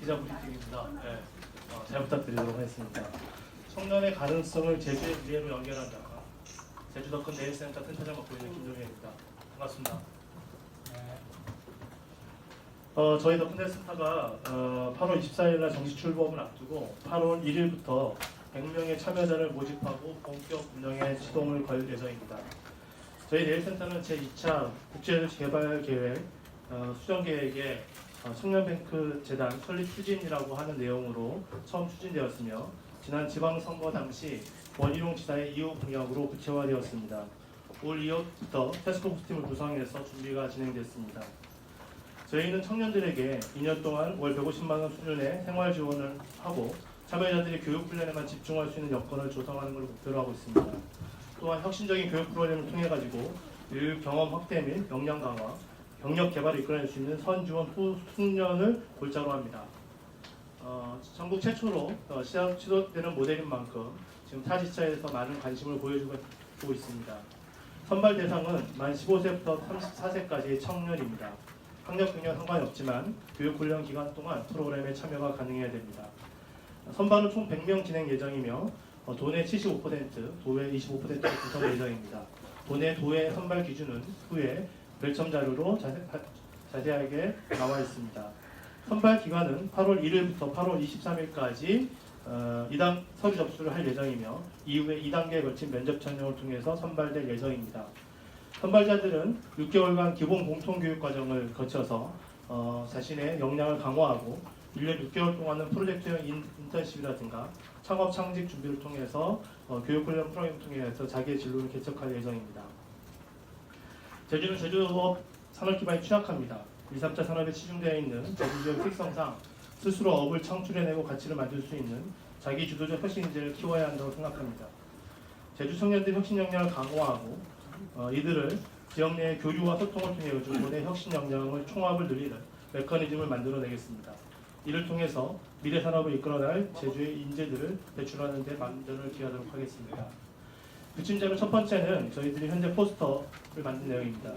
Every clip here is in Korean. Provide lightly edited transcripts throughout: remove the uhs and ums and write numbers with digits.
기자 브리핑입니다. 네, 잘 부탁드리도록 하겠습니다. 청년의 가능성을 제주의 미래로 연결한다. 제주 더 큰 내일센터 센터장 맡고 있는 김종현입니다. 반갑습니다. 저희 더 큰 내일센터가 8월 24일 날 정식 출범을 앞두고 8월 1일부터 100명의 참여자를 모집하고 본격 운영에 시동을 걸 예정입니다. 저희 내일센터는 제2차 국제개발계획 수정계획에 청년뱅크 재단 설립 추진이라고 하는 내용으로 처음 추진되었으며 지난 지방선거 당시 원희룡 지사의 이후 공약으로 구체화되었습니다. 올 2월부터 태스크포스팀을 구성해서 준비가 진행됐습니다. 저희는 청년들에게 2년 동안 월 150만 원 수준의 생활 지원을 하고 참여자들이 교육 훈련에만 집중할 수 있는 여건을 조성하는 걸 목표로 하고 있습니다. 또한 혁신적인 교육 프로그램을 통해 가지고 교육 경험 확대 및 역량 강화, 경력 개발을 이끌어낼 수 있는 선지원 숙련을 골자로 합니다. 전국 최초로 시도되는 모델인 만큼 지금 타지차에서 많은 관심을 보여주고 있습니다. 선발 대상은 만 15세부터 34세까지의 청년입니다. 학력 경력 상관이 없지만 교육훈련 기간 동안 프로그램에 참여가 가능해야 됩니다. 선발은 총 100명 진행 예정이며 도내 75%, 도외 25%로 구성 예정입니다. 도내 선발 기준은 후에 별첨 자료로 자세하게 나와 있습니다. 선발 기간은 8월 1일부터 8월 23일까지 2당 서류 접수를 할 예정이며 이후에 2단계에 걸친 면접 전형을 통해서 선발될 예정입니다. 선발자들은 6개월간 기본 공통교육 과정을 거쳐서 자신의 역량을 강화하고 1년 6개월 동안은 프로젝트형 인턴십이라든가 창업 창직 준비를 통해서 교육훈련 프로그램을 통해서 자기의 진로를 개척할 예정입니다. 제주는 제조업 산업 기반이 취약합니다. 2, 3차 산업에 치중되어 있는 제주 지역 특성상 스스로 업을 창출해내고 가치를 만들 수 있는 자기 주도적 혁신 인재를 키워야 한다고 생각합니다. 제주 청년들 혁신 역량을 강화하고 이들을 지역 내의 교류와 소통을 통해 도내 혁신 역량을 총합을 늘리는 메커니즘을 만들어내겠습니다. 이를 통해서 미래 산업을 이끌어낼 제주의 인재들을 배출하는 데 만전을 기하도록 하겠습니다. 부침자료 첫 번째는 저희들이 현재 포스터를 만든 내용입니다.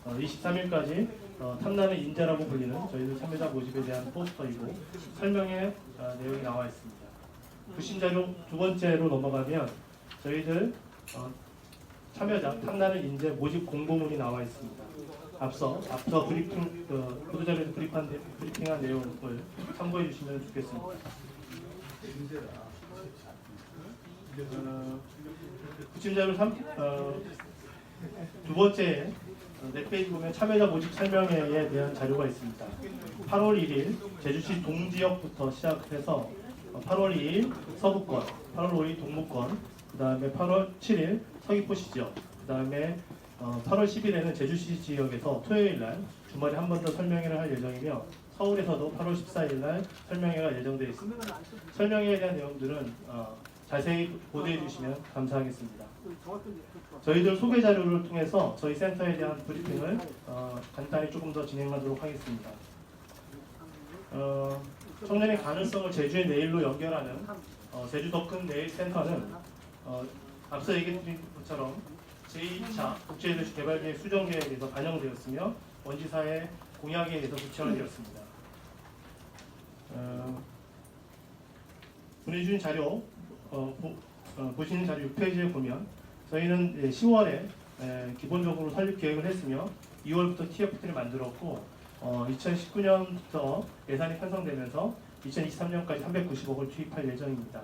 23일까지 탐나는 인재라고 불리는 저희들 참여자 모집에 대한 포스터이고 설명의 내용이 나와 있습니다. 부침자료 두 번째로 넘어가면 저희들 참여자 탐나는 인재 모집 공고문이 나와 있습니다. 앞서 브리핑 보도자료에서 브리핑한 내용을 참고해 주시면 좋겠습니다. 부침자료 두 번째 넷페이지 보면 참여자 모집 설명회에 대한 자료가 있습니다. 8월 1일 제주시 동지역부터 시작해서 8월 2일 서부권, 8월 5일 동부권, 그 다음에 8월 7일 서귀포시 지역, 그 다음에 8월 10일에는 제주시 지역에서 토요일날 주말에 한 번 더 설명회를 할 예정이며 서울에서도 8월 14일날 설명회가 예정되어 있습니다. 설명회에 대한 내용들은 자세히 보도해 주시면 감사하겠습니다. 저희들 소개 자료를 통해서 저희 센터에 대한 브리핑을 간단히 조금 더 진행하도록 하겠습니다. 청년의 가능성을 제주의 내일로 연결하는 제주 더 큰 내일 센터는 앞서 얘기드린 것처럼 제2차 국제도시 개발계획 수정계획에서 반영되었으며 원지사의 공약에 의해서 구체화되었습니다. 보내주신 자료 보시는 자료 6페이지에 보면 저희는 10월에 기본적으로 설립 계획을 했으며 2월부터 TFT를 만들었고 2019년부터 예산이 편성되면서 2023년까지 390억을 투입할 예정입니다.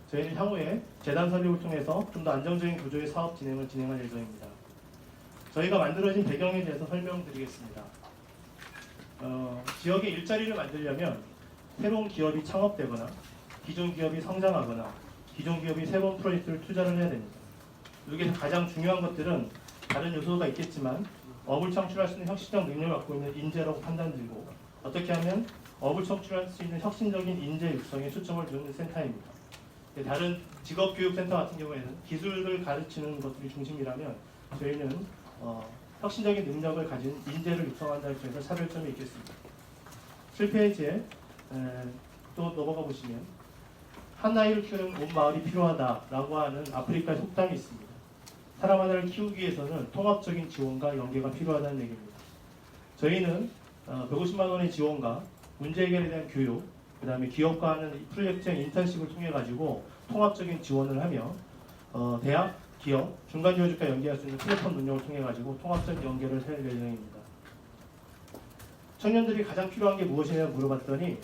저희는 향후에 재단 설립을 통해서 좀 더 안정적인 구조의 사업 진행을 진행할 예정입니다. 저희가 만들어진 배경에 대해서 설명드리겠습니다. 지역의 일자리를 만들려면 새로운 기업이 창업되거나 기존 기업이 성장하거나 기존 기업이 새로운 프로젝트를 투자를 해야 됩니다. 여기서 가장 중요한 것들은 다른 요소가 있겠지만 업을 창출할 수 있는 혁신적 능력을 갖고 있는 인재라고 판단되고 어떻게 하면 업을 창출할 수 있는 혁신적인 인재 육성에 초점을 두는 센터입니다. 다른 직업교육센터 같은 경우에는 기술을 가르치는 것들이 중심이라면 저희는 혁신적인 능력을 가진 인재를 육성한다는 점에서 차별점이 있겠습니다. 7페이지에 또 넘어가 보시면 한 아이를 키우는 온 마을이 필요하다라고 하는 아프리카의 속담이 있습니다. 사람 하나를 키우기 위해서는 통합적인 지원과 연계가 필요하다는 얘기입니다. 저희는 150만 원의 지원과 문제 해결에 대한 교육, 그다음에 기업과 하는 프로젝트형 인턴십을 통해 가지고 통합적인 지원을 하며 대학, 기업, 중간 지원주가 연계할 수 있는 플랫폼 능력을 통해 가지고 통합적 연계를 할 예정입니다. 청년들이 가장 필요한 게 무엇이냐고 물어봤더니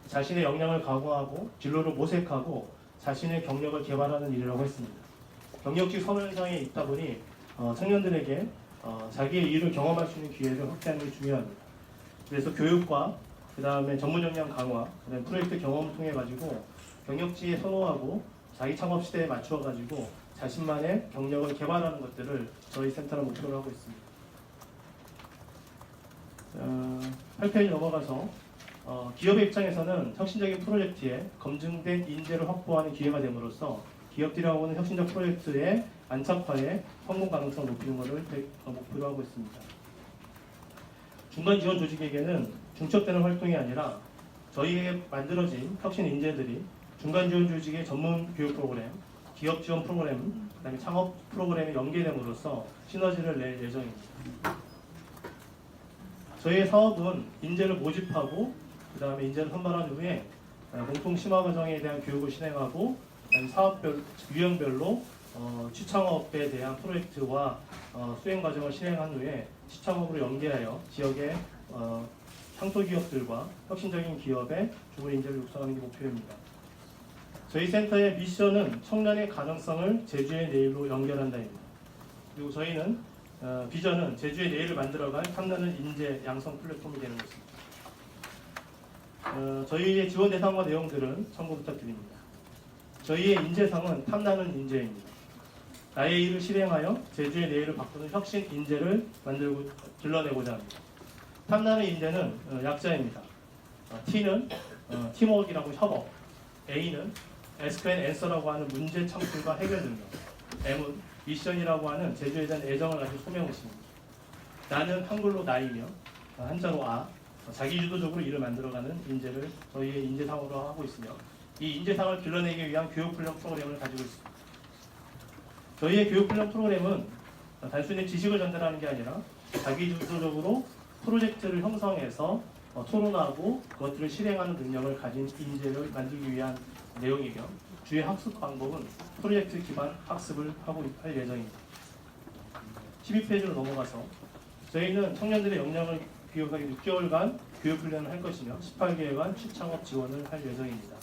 자신의 역량을 강화하고 진로를 모색하고 자신의 경력을 개발하는 일이라고 했습니다. 경력직 선호현상에 있다 보니 청년들에게 자기의 일을 경험할 수 있는 기회를 확대하는 게 중요합니다. 그래서 교육과 그 다음에 전문 역량 강화, 그다음에 프로젝트 경험을 통해 가지고 경력직에 선호하고 자기 창업 시대에 맞추어 가지고 자신만의 경력을 개발하는 것들을 저희 센터는 목표로 하고 있습니다. 8페이지 넘어가서 기업의 입장에서는 혁신적인 프로젝트에 검증된 인재를 확보하는 기회가 됨으로써 기업들이 하고 있는 혁신적 프로젝트의 안착화에 성공 가능성을 높이는 것을 목표로 하고 있습니다. 중간 지원 조직에게는 중첩되는 활동이 아니라 저희에게 만들어진 혁신 인재들이 중간 지원 조직의 전문 교육 프로그램, 기업 지원 프로그램, 그다음에 창업 프로그램에 연계됨으로써 시너지를 낼 예정입니다. 저희의 사업은 인재를 모집하고 그다음에 인재를 선발한 후에 공통 심화 과정에 대한 교육을 진행하고 사업별 유형별로 취창업에 대한 프로젝트와 수행 과정을 실행한 후에 취창업으로 연계하여 지역의 향토 기업들과 혁신적인 기업의 좋은 인재를 육성하는 게 목표입니다. 저희 센터의 미션은 청년의 가능성을 제주의 내일로 연결한다입니다. 그리고 저희는 비전은 제주의 내일을 만들어갈 탐나는 인재 양성 플랫폼이 되는 것입니다. 저희의 지원 대상과 내용들은 참고 부탁드립니다. 저희의 인재상은 탐나는 인재입니다. 나의 일을 실행하여 제주의 내일을 바꾸는 혁신 인재를 만들고 길러내고자 합니다. 탐나는 인재는 약자입니다. T는 팀워크라고 협업, A는 Ask and Answer라고 하는 문제 창출과 해결 능력, M은 미션이라고 하는 제주에 대한 애정을 가진 소명의식입니다. 나는 한글로 나이며 한자로 자기주도적으로 일을 만들어가는 인재를 저희의 인재상으로 하고 있으며 이 인재상을 길러내기 위한 교육훈련 프로그램을 가지고 있습니다. 저희의 교육훈련 프로그램은 단순히 지식을 전달하는 게 아니라 자기주도적으로 프로젝트를 형성해서 토론하고 그것들을 실행하는 능력을 가진 인재를 만들기 위한 내용이며 주의 학습 방법은 프로젝트 기반 학습을 할 예정입니다. 12페이지로 넘어가서 저희는 청년들의 역량을 기억하기 6개월간 교육훈련을 할 것이며 18개월간 취창업 지원을 할 예정입니다.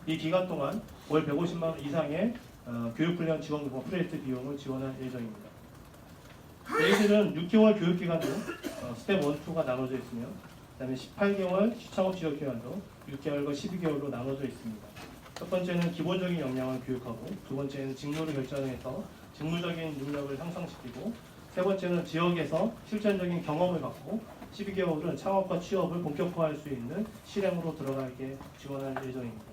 이 기간 동안 월 150만 원 이상의 교육훈련 지원 프로젝트 비용을 지원할 예정입니다. 저희들은 6개월 교육기간도 스텝 1, 2가 나눠져 있으며 그 다음에 18개월 취창업 지원 기간도 6개월과 12개월로 나눠져 있습니다. 첫 번째는 기본적인 역량을 교육하고 두 번째는 직무를 결정해서 직무적인 능력을 향상시키고 세 번째는 지역에서 실전적인 경험을 갖고 12개월은 창업과 취업을 본격화할 수 있는 실행으로 들어가게 지원할 예정입니다.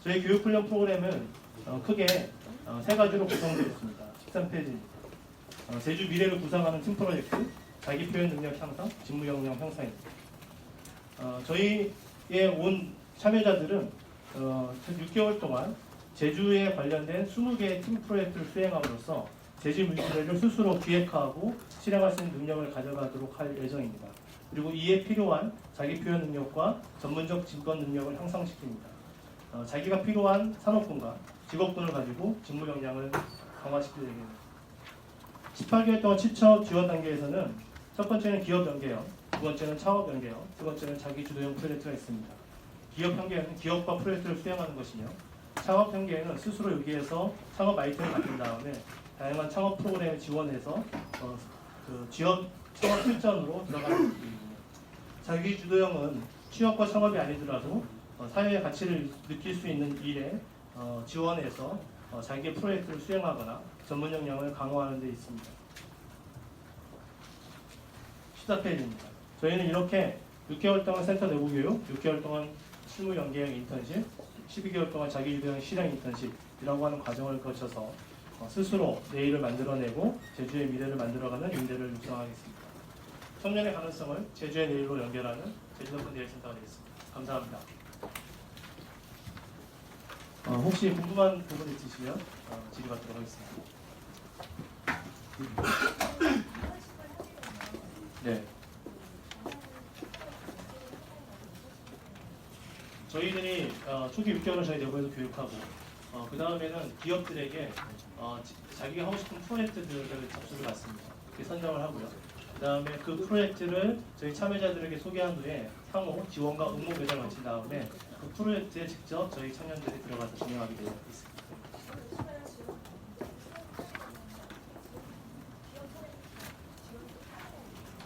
저희 교육훈련 프로그램은 크게 세 가지로 구성되어 있습니다. 13페이지입니다. 제주 미래를 구상하는 팀 프로젝트, 자기 표현 능력 향상, 직무 역량 향상입니다. 저희의 온 참여자들은 6개월 동안 제주에 관련된 20개의 팀 프로젝트를 수행함으로써 제주 미래를 스스로 기획하고 실행할 수 있는 능력을 가져가도록 할 예정입니다. 그리고 이에 필요한 자기 표현 능력과 전문적 직권 능력을 향상시킵니다. 자기가 필요한 산업군과 직업군을 가지고 직무 역량을 강화시킬 예정입니다. 18개월 동안 취창업 지원 단계에서는 첫 번째는 기업 연계형, 두 번째는 창업 연계형, 세 번째는 자기 주도형 프로젝트가 있습니다. 기업 단계는 기업과 프로젝트를 수행하는 것이며 창업 단계에는 스스로 여기에서 창업 아이템을 만든 다음에 다양한 창업 프로그램에 지원해서 지역 창업 실전으로 들어가는 것입니다. 자기 주도형은 취업과 창업이 아니더라도 사회의 가치를 느낄 수 있는 일에 지원해서 자기의 프로젝트를 수행하거나 전문 역량을 강화하는 데 있습니다. 14페이지입니다. 저희는 이렇게 6개월 동안 센터 내부 교육, 6개월 동안 실무 연계형 인턴십, 12개월 동안 자기주도형 실행 인턴십이라고 하는 과정을 거쳐서 스스로 내일을 만들어내고 제주의 미래를 만들어가는 인재를 육성하겠습니다. 청년의 가능성을 제주의 내일로 연결하는 제주도 펀드센터가 되겠습니다. 감사합니다. 혹시 궁금한 부분 있으시면 질의받도록 하겠습니다. 네. 저희들이 초기 6개월은 저희 내부에서 교육하고 그 다음에는 기업들에게 자기가 하고 싶은 프로젝트들을 접수를 받습니다. 이렇게 선정을 하고요. 그 다음에 그 프로젝트를 저희 참여자들에게 소개한 후에 상호 지원과 응모 배정을 마친 다음에 그 프로젝트에 직접 저희 청년들이 들어가서 진행하게 되어 있습니다.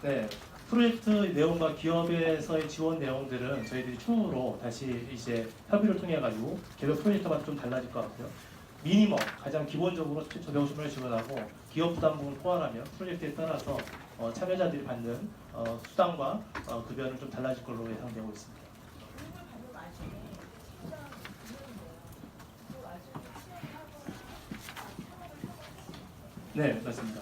네, 프로젝트 내용과 기업에서의 지원 내용들은 저희들이 추후로 다시 이제 협의를 통해 가지고 개별 프로젝트마다 좀 달라질 것 같고요. 미니멈 가장 기본적으로 최초 배우심을 지원하고 기업 부담 부분 포함하면 프로젝트에 따라서 참여자들이 받는 수당과 급여는 좀 달라질 걸로 예상되고 있습니다. 네, 맞습니다.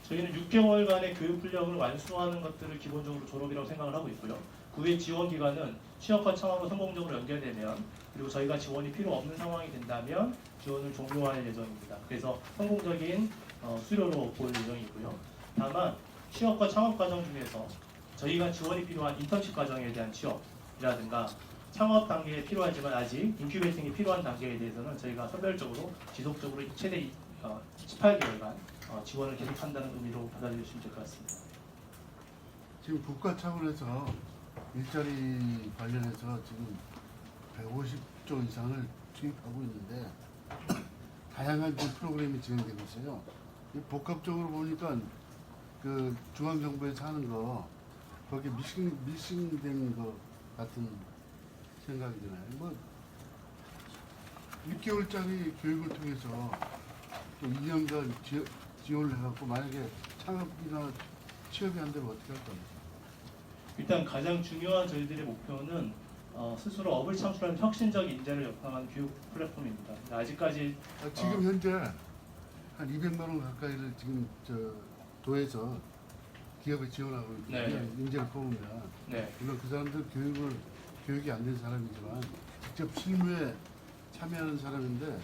저희는 6개월간의 교육 훈련을 완수하는 것들을 기본적으로 졸업이라고 생각을 하고 있고요. 그 후에 지원 기간은 취업과 창업으로 성공적으로 연결되면 그리고 저희가 지원이 필요 없는 상황이 된다면 지원을 종료할 예정입니다. 그래서 성공적인 수료로 볼 예정이고요. 다만 취업과 창업 과정 중에서 저희가 지원이 필요한 인턴십 과정에 대한 취업이라든가 창업 단계에 필요하지만 아직 인큐베이팅이 필요한 단계에 대해서는 저희가 선별적으로 지속적으로 최대 18개월간 지원을 계속한다는 의미로 받아들여주시면 될 것 같습니다. 지금 국가 차원에서 일자리 관련해서 지금 150조 이상을 투입하고 있는데 다양한 좀 프로그램이 진행되고 있어요. 복합적으로 보니까 그 중앙정부에서 하는 거 거기 미싱된 거 같은 생각이 드나요? 뭐 6개월짜리 교육을 통해서 또 2년간 지원을 해갖고 만약에 창업이나 취업이 안 되면 어떻게 할 겁니까? 일단 가장 중요한 저희들의 목표는 스스로 업을 창출하는 혁신적 인재를 역량하는 교육 플랫폼입니다. 아직까지 지금 현재 한 200만 원 가까이를 지금 도에서 기업에 지원하고 있는데 네. 인재를 뽑으면 네. 물론 그 사람들 교육이 안 된 사람이지만 직접 실무에 참여하는 사람인데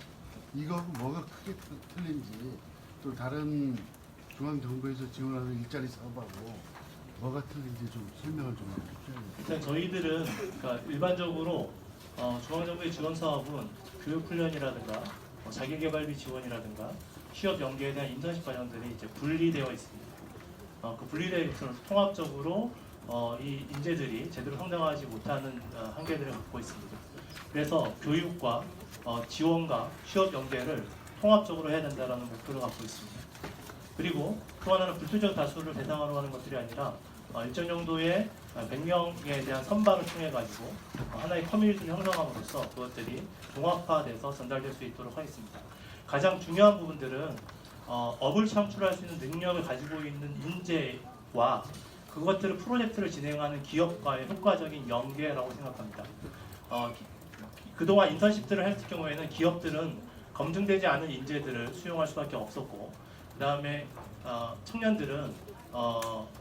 이거하고 뭐가 크게 틀린지 또 다른 중앙정부에서 지원하는 일자리 사업하고 뭐가 틀린지 좀 설명을 좀 해주세요. 일단 저희들은 그러니까 일반적으로 중앙정부의 지원 사업은 교육훈련이라든가 자기개발비 지원이라든가 취업 연계에 대한 인턴십 과정들이 이제 분리되어 있습니다. 그 분리되어 있어서 통합적으로 이 인재들이 제대로 성장하지 못하는 한계들을 갖고 있습니다. 그래서 교육과 지원과 취업 연계를 통합적으로 해야 된다는 목표를 갖고 있습니다. 그리고 또 하나는 불투적 다수를 대상으로 하는 것들이 아니라 일정 정도의 100명에 대한 선발을 통해 가지고 하나의 커뮤니티를 형성함으로써 그것들이 종합화돼서 전달될 수 있도록 하겠습니다. 가장 중요한 부분들은 업을 창출할 수 있는 능력을 가지고 있는 인재와 그것들을 프로젝트를 진행하는 기업과의 효과적인 연계라고 생각합니다. 그동안 인턴십들을 했을 경우에는 기업들은 검증되지 않은 인재들을 수용할 수밖에 없었고, 그 다음에 청년들은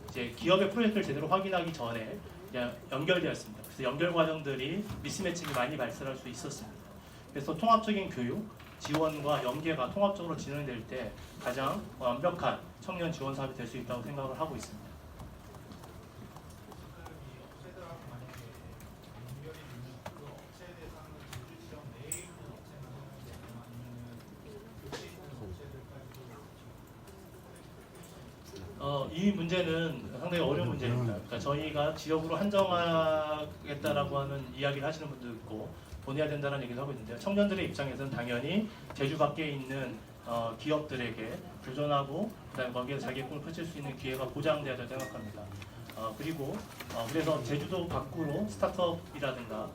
이제 기업의 프로젝트를 제대로 확인하기 전에 그냥 연결되었습니다. 그래서 연결 과정들이 미스매칭이 많이 발생할 수 있었습니다. 그래서 통합적인 교육, 지원과 연계가 통합적으로 진행될 때 가장 완벽한 청년 지원 사업이 될 수 있다고 생각을 하고 있습니다. 이 문제는 상당히 어려운 문제입니다. 그러니까 저희가 지역으로 한정하겠다라고 하는 이야기를 하시는 분도 있고 보내야 된다는 얘기를 하고 있는데요. 청년들의 입장에서는 당연히 제주 밖에 있는 기업들에게 도전하고 그다음에 거기에서 자기의 꿈을 펼칠 수 있는 기회가 보장돼야 된다고 생각합니다. 그리고 그래서 제주도 밖으로 스타트업이라든가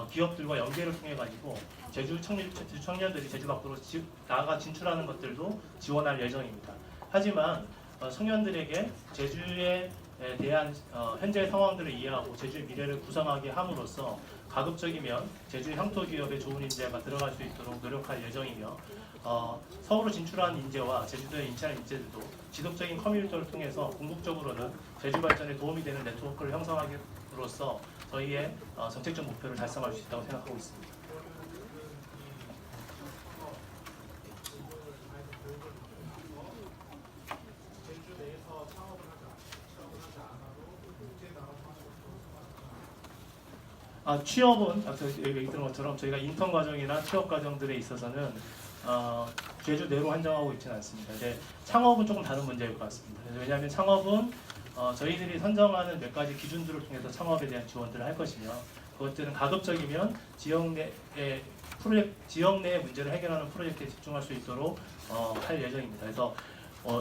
기업들과 연계를 통해 가지고 제주 청년들이 제주 밖으로 나아가 진출하는 것들도 지원할 예정입니다. 하지만 청년들에게 제주에 대한 현재 상황들을 이해하고 제주의 미래를 구상하게 함으로써 가급적이면 제주 향토 기업에 좋은 인재가 들어갈 수 있도록 노력할 예정이며 서울로 진출한 인재와 제주도에 인치한 인재들도 지속적인 커뮤니티를 통해서 궁극적으로는 제주 발전에 도움이 되는 네트워크를 형성하기로써 저희의 정책적 목표를 달성할 수 있다고 생각하고 있습니다. 취업은 앞서 얘기 들은 것처럼 저희가 인턴 과정이나 취업 과정들에 있어서는 제주 내로 한정하고 있지는 않습니다. 근데 창업은 조금 다른 문제일 것 같습니다. 왜냐하면 창업은 저희들이 선정하는 몇 가지 기준들을 통해서 창업에 대한 지원들을 할 것이며 그것들은 가급적이면 지역 내의 문제를 해결하는 프로젝트에 집중할 수 있도록 할 예정입니다. 그래서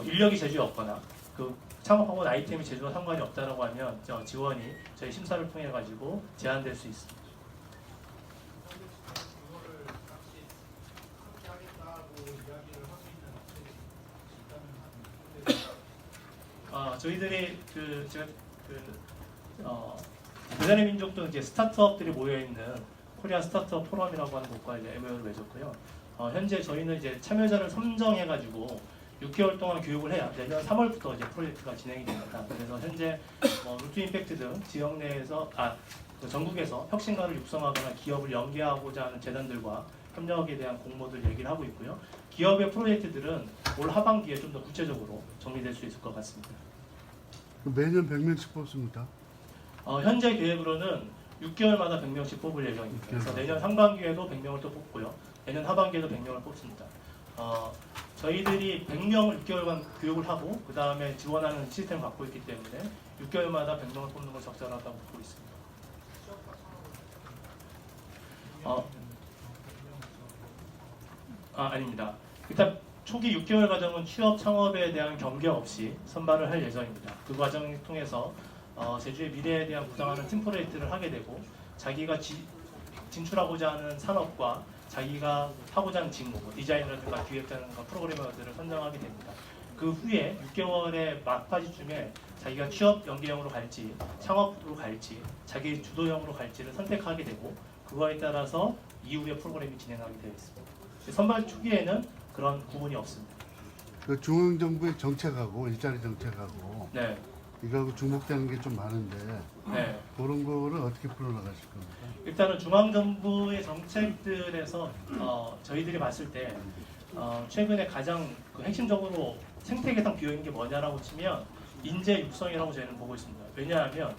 인력이 제주에 없거나 그 창업하고 아이템이 제주와 상관이 없다라고 하면 지원이 저희 심사를 통해 가지고 제한될 수 있습니다. 저희들이 대단의 민족도 이제 스타트업들이 모여 있는 코리아 스타트업 포럼이라고 하는 곳과 이제 MOU를 맺었고요. 현재 저희는 이제 참여자를 선정해 가지고 6개월 동안 교육을 해야 내년 3월부터 이제 프로젝트가 진행이 됩니다. 그래서 현재 루트 임팩트 등 지역 내에서 전국에서 혁신가를 육성하거나 기업을 연계하고자 하는 재단들과 협력에 대한 공모들 얘기를 하고 있고요. 기업의 프로젝트들은 올 하반기에 좀 더 구체적으로 정리될 수 있을 것 같습니다. 매년 100명씩 뽑습니다. 현재 계획으로는 6개월마다 100명씩 뽑을 예정입니다. 그래서 내년 상반기에도 100명을 또 뽑고요. 내년 하반기에도 100명을 뽑습니다. 저희들이 100명을 6개월간 교육을 하고 그 다음에 지원하는 시스템을 갖고 있기 때문에 6개월마다 100명을 뽑는 걸 적절하다고 보고 있습니다. 아닙니다. 일단 초기 6개월 과정은 취업 창업에 대한 경계 없이 선발을 할 예정입니다. 그 과정을 통해서 제주의 미래에 대한 구상하는 팀 프로젝트를 하게 되고 자기가 진출하고자 하는 산업과 자기가 하고자 하는 직무, 디자이너라든가 기획자라든가 프로그래머들을 선정하게 됩니다. 그 후에 6개월의 막바지쯤에 자기가 취업 연계형으로 갈지 창업으로 갈지 자기 주도형으로 갈지를 선택하게 되고 그거에 따라서 이후의 프로그램이 진행하게 되어 있습니다. 선발 초기에는 그런 구분이 없습니다. 그 중앙정부의 정책하고 일자리 정책하고 네. 이거하고 중복되는 게 좀 많은데 네. 그런 거를 어떻게 풀어나가실 겁니까? 일단은 중앙정부의 정책들에서 저희들이 봤을 때 최근에 가장 핵심적으로 생태계상 비어있는 게 뭐냐라고 치면 인재 육성이라고 저희는 보고 있습니다. 왜냐하면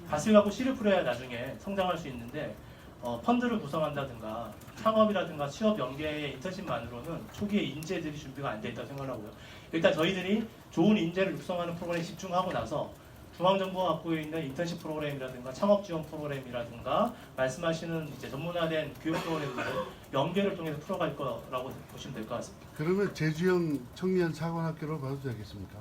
밭을 갖고 씨를 뿌려야 나중에 성장할 수 있는데 펀드를 구성한다든가 창업이라든가 취업 연계의 인턴십만으로는 초기에 인재들이 준비가 안 돼 있다고 생각하고요. 일단 저희들이 좋은 인재를 육성하는 프로그램에 집중하고 나서 중앙정부가 갖고 있는 인턴십 프로그램이라든가 창업 지원 프로그램이라든가 말씀하시는 이제 전문화된 교육 프로그램들을 연계를 통해서 풀어갈 거라고 보시면 될 것 같습니다. 그러면 제주형 청년 사관학교로 봐도 되겠습니까?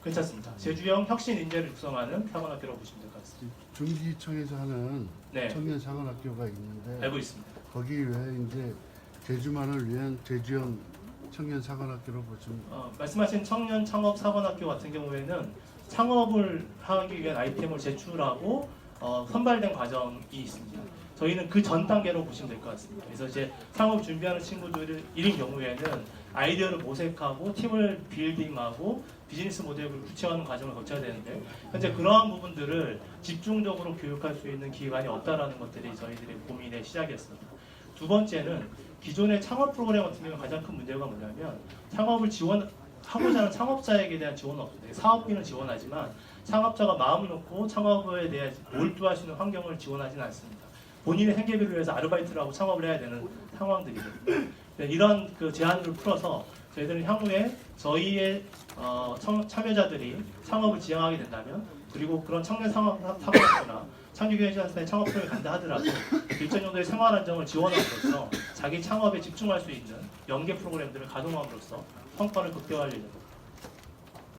괜찮습니다. 제주형 혁신 인재를 육성하는 사관학교라고 보시면 될 것 같습니다. 중기청에서 하는 네. 청년 사관학교가 있는데 알고 있습니다. 거기 외에 이제 제주만을 위한 제주형 청년 사관학교로 보시면 말씀하신 청년 창업 사관학교 같은 경우에는 창업을 하기 위한 아이템을 제출하고 선발된 과정이 있습니다. 저희는 그 전 단계로 보시면 될 것 같습니다. 그래서 이제 창업 준비하는 친구들인 경우에는 아이디어를 모색하고 팀을 빌딩하고 비즈니스 모델을 구체화하는 과정을 거쳐야 되는데 현재 그러한 부분들을 집중적으로 교육할 수 있는 기관이 없다라는 것들이 저희들의 고민의 시작이었습니다. 두 번째는 기존의 창업 프로그램 같은 경우는 가장 큰 문제가 뭐냐면 창업을 지원하고자 하는 창업자에게 대한 지원은 없습니다. 사업비는 지원하지만 창업자가 마음 놓고 창업에 대해 몰두할 수 있는 환경을 지원하지는 않습니다. 본인의 생계비를 위해서 아르바이트를 하고 창업을 해야 되는 상황들이거든요. 이런 그 제한을 풀어서 저희들은 향후에 저희의 참여자들이 창업을 지향하게 된다면 그리고 그런 청년 사관학교나 창조경제사의 창업 프로그램에 간다 하더라도 일정 정도의 생활 안정을 지원함으로써 자기 창업에 집중할 수 있는 연계 프로그램들을 가동함으로써 성과를 극대화할 예정입니다.